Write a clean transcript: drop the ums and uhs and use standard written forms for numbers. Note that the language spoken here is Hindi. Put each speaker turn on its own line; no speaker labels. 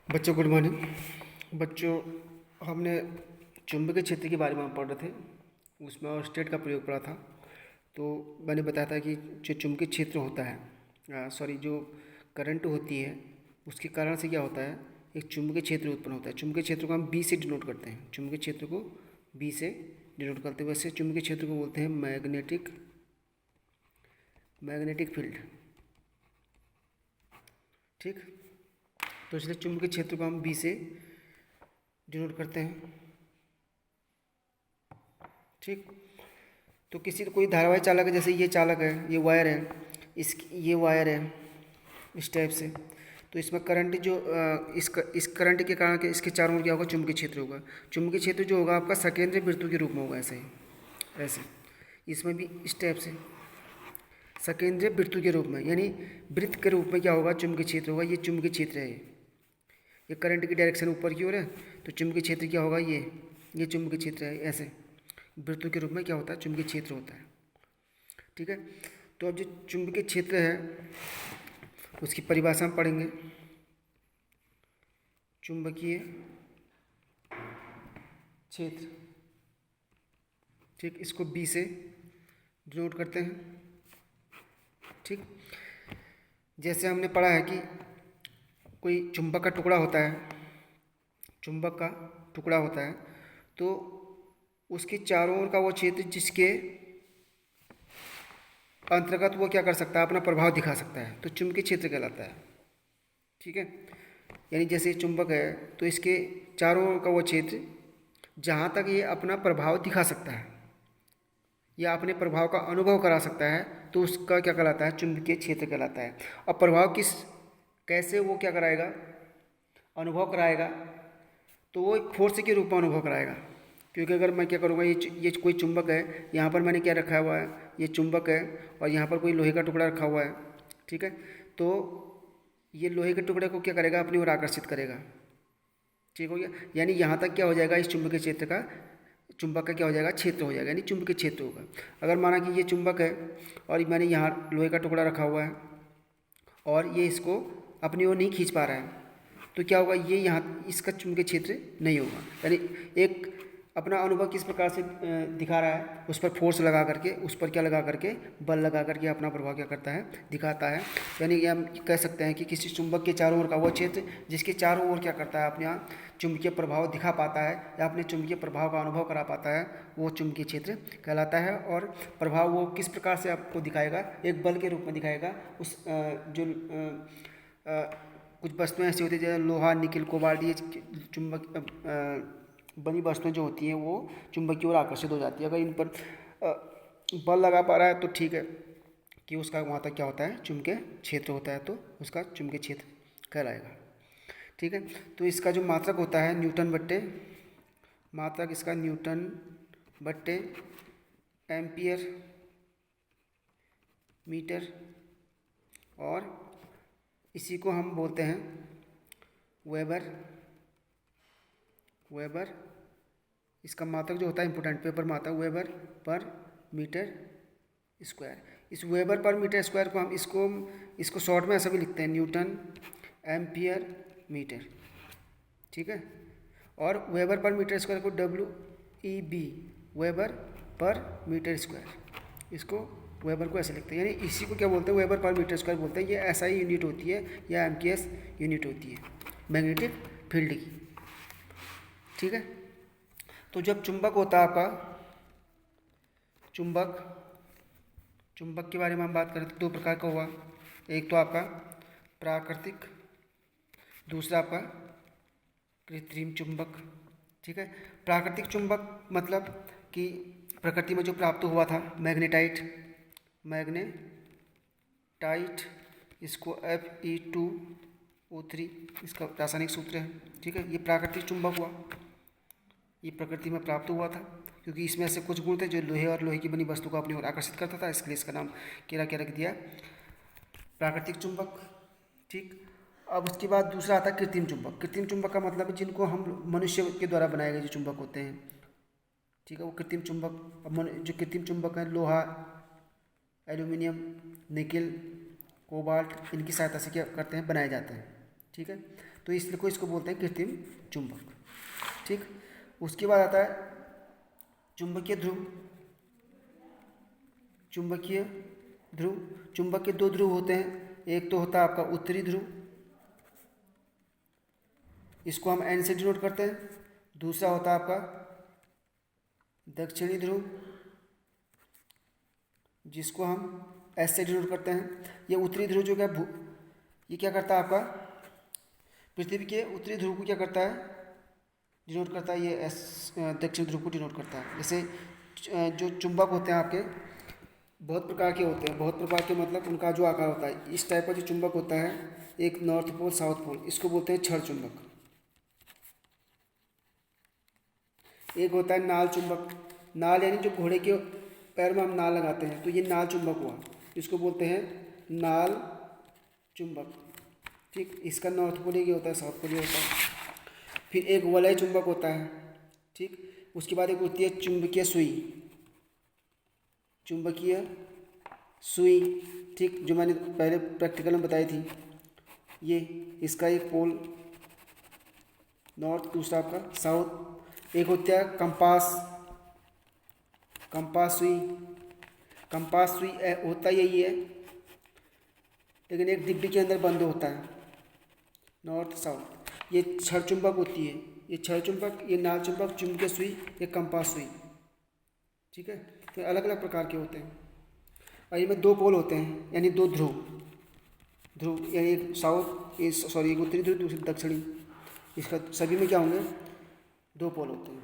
बच्चों गुड मॉर्निंग। बच्चों, हमने चुंबकीय क्षेत्र के बारे में पढ़ रहे थे, उसमें और स्टेट का प्रयोग पढ़ा था। तो मैंने बताया था कि जो चुंबकीय क्षेत्र होता है, जो करंट होती है, उसके कारण से क्या होता है, एक चुंबकीय क्षेत्र उत्पन्न होता है। चुंबकीय क्षेत्र को हम बी से डिनोट करते हैं। चुंबकीय क्षेत्र को बी से डिनोट करते हैं। वैसे चुंबकीय क्षेत्र को बोलते हैं मैग्नेटिक फील्ड। ठीक, तो इसलिए चुंबकीय क्षेत्र को हम बी से डिनोट करते हैं। ठीक, तो कोई धारावाही चालक है, जैसे ये चालक है, ये वायर है, ये वायर है, इस टाइप से। तो इसमें करंट इस करंट के कारण के इसके चारों ओर क्या होगा, चुंबकीय क्षेत्र होगा। चुंबकीय क्षेत्र जो होगा आपका सकेंद्रीय वृत्त के रूप में होगा, ऐसे ही ऐसे। इसमें भी इस टाइप से सकेंद्रीय वृत्त के रूप में, यानी वृत्त के रूप में क्या होगा, चुंबकीय क्षेत्र होगा। ये चुंबकीय क्षेत्र है। ये करंट की डायरेक्शन ऊपर की ओर है, तो चुंबकीय क्षेत्र क्या होगा, ये चुंबकीय क्षेत्र है। ऐसे वृत्तों के रूप में क्या होता है, चुंबकीय क्षेत्र होता है। ठीक है, तो अब जो चुंबकीय क्षेत्र है उसकी परिभाषा हम पढ़ेंगे। चुंबकीय क्षेत्र, ठीक, इसको बी से डिनोट करते हैं। ठीक, जैसे हमने पढ़ा है कि कोई चुंबक का टुकड़ा होता है, चुंबक का टुकड़ा होता है, तो उसके चारों ओर का वो क्षेत्र जिसके अंतर्गत वो क्या कर सकता है, अपना प्रभाव दिखा सकता है, तो चुंबकीय क्षेत्र कहलाता है। ठीक है, यानी जैसे चुंबक है तो इसके चारों ओर का वो क्षेत्र जहाँ तक ये अपना प्रभाव दिखा सकता है या अपने प्रभाव का अनुभव करा सकता है, तो उसका क्या कहलाता है, चुंबकीय क्षेत्र कहलाता है। और प्रभाव कैसे वो क्या कराएगा, अनुभव कराएगा, तो वो एक फोर्स के रूप में अनुभव कराएगा। क्योंकि अगर मैं क्या करूँगा, ये कोई चुंबक है, यहाँ पर मैंने क्या रखा हुआ है, ये चुंबक है, और यहाँ पर कोई लोहे का टुकड़ा रखा हुआ है। ठीक है, तो ये लोहे के टुकड़े को क्या करेगा, अपनी ओर आकर्षित करेगा। ठीक हो गया, यानी यहाँ तक क्या हो जाएगा, इस चुंबकीय क्षेत्र का, चुंबक का क्या हो जाएगा, क्षेत्र हो जाएगा, यानी चुंबकीय क्षेत्र होगा। अगर माना कि ये चुंबक है और मैंने यहाँ लोहे का टुकड़ा रखा हुआ है और ये इसको अपनी ओर नहीं खींच पा रहा है, तो क्या होगा, ये यहाँ इसका चुंबकीय क्षेत्र नहीं होगा। यानी एक अपना अनुभव किस प्रकार से दिखा रहा है, उस पर फोर्स लगा करके, उस पर क्या लगा करके, बल लगा करके अपना प्रभाव क्या करता है, दिखाता है। यानी ये हम कह सकते हैं कि किसी चुंबक के चारों ओर का वो क्षेत्र जिसके चारों ओर क्या करता है, अपने यहाँ चुंबकीय प्रभाव दिखा पाता है या अपने चुंबकीय प्रभाव का अनुभव करा पाता है, वो चुंबकीय क्षेत्र कहलाता है। और प्रभाव वो किस प्रकार से आपको दिखाएगा, एक बल के रूप में दिखाएगा। उस कुछ वस्तुएं ऐसी होती है जैसे लोहा, निकिल, कोबाल्ट, ये चुंबक बनी वस्तुएं जो होती हैं वो चुंबक की ओर आकर्षित हो जाती है। अगर इन पर बल लगा पा रहा है तो ठीक है कि उसका वहाँ तक क्या होता है, चुंबकीय क्षेत्र होता है, तो उसका चुंबकीय क्षेत्र कहलाएगा। ठीक है, तो इसका जो मात्रक होता है मात्रक इसका न्यूटन बट्टे एम्पियर मीटर, और इसी को हम बोलते हैं वेबर। इसका मात्रक जो होता है इम्पोर्टेंट पेपर में आता है, वेबर पर मीटर स्क्वायर। इस वेबर पर मीटर स्क्वायर को हम इसको शॉर्ट में ऐसा भी लिखते हैं, न्यूटन एम्पियर मीटर। ठीक है, और वेबर पर मीटर स्क्वायर को WEB, वेबर पर मीटर स्क्वायर, इसको वेबर को ऐसे लिखते हैं। यानी इसी को क्या बोलते हैं, वेबर पर मीटर स्क्वायर बोलते हैं। ये SI यूनिट होती है या MKS यूनिट होती है मैग्नेटिक फील्ड की। ठीक है, तो जब चुंबक होता है आपका, चुंबक के बारे में हम बात करें तो दो प्रकार का हुआ। एक तो आपका प्राकृतिक, दूसरा आपका कृत्रिम चुंबक। ठीक है, प्राकृतिक चुंबक मतलब कि प्रकृति में जो प्राप्त हुआ था, मैग्नेटाइट, इसको Fe2O3 इसका रासायनिक सूत्र है। ठीक है, ये प्राकृतिक चुंबक हुआ, ये प्रकृति में प्राप्त हुआ था, क्योंकि इसमें ऐसे कुछ गुण थे जो लोहे और लोहे की बनी वस्तु को अपनी ओर आकर्षित करता था, इसलिए इसका नाम क्या रख दिया, प्राकृतिक चुंबक। ठीक, अब उसके बाद दूसरा आता है कृत्रिम चुंबक। कृत्रिम चुंबक का मतलब है जिनको हम मनुष्य के द्वारा बनाए गए जो चुंबक होते हैं। ठीक है, वो कृत्रिम चुंबक। अब जो कृत्रिम चुंबक है, लोहा, एल्यूमिनियम, निकिल, कोबाल्ट, इनकी सहायता से क्या करते हैं, बनाए जाते हैं। ठीक है, तो इसको बोलते हैं कृत्रिम चुंबक। ठीक, उसके बाद आता है चुंबकीय ध्रुव। चुंबकीय ध्रुव, चुंबक के दो ध्रुव होते हैं, एक तो होता है आपका उत्तरी ध्रुव, इसको हम N से डिनोट करते हैं। दूसरा होता है आपका दक्षिणी ध्रुव, जिसको हम S से डिनोट करते हैं। ये उत्तरी ध्रुव जो ये क्या करता है, आपका पृथ्वी के उत्तरी ध्रुव को क्या करता है, डिनोट करता है। ये दक्षिण ध्रुव को डिनोट करता है। जैसे जो चुंबक होते हैं आपके बहुत प्रकार के होते हैं, बहुत प्रकार के मतलब उनका जो आकार होता है, इस टाइप का जो चुंबक होता है, एक नॉर्थ पोल साउथ पोल, इसको बोलते हैं क्षण चुंबक। एक होता है नाल चुंबक। नाल यानी जो घोड़े के पैर में हम नाल लगाते हैं, तो ये नाल चुंबक हुआ, इसको बोलते हैं नाल चुंबक। ठीक, इसका नॉर्थ पोल ये होता है, साउथ पोल ये होता है। फिर एक वलय चुंबक होता है। ठीक, उसके बाद एक होती है चुंबकीय सुई। चुंबकीय सुई, ठीक, जो मैंने पहले प्रैक्टिकल में बताई थी। ये इसका एक पोल नॉर्थ, दूसरा आपका साउथ। एक होता है कंपास। कंपास सुई, कंपास सुई होता यही है, लेकिन एक डिब्बी के अंदर बंद होता है, नॉर्थ साउथ। ये क्षण चुंबक होती है, ये क्षण चुंबक, ये नाल चुंबक, चुंबकीय सुई, ये कंपास सुई। ठीक है, तो अलग अलग प्रकार के होते हैं। और इनमें दो पोल होते हैं, यानी दो ध्रुव। ध्रुव यानी एक साउथ, एक उत्तरी ध्रुव, दूसरी दक्षिणी। इसका सभी में क्या होंगे, दो पोल होते हैं।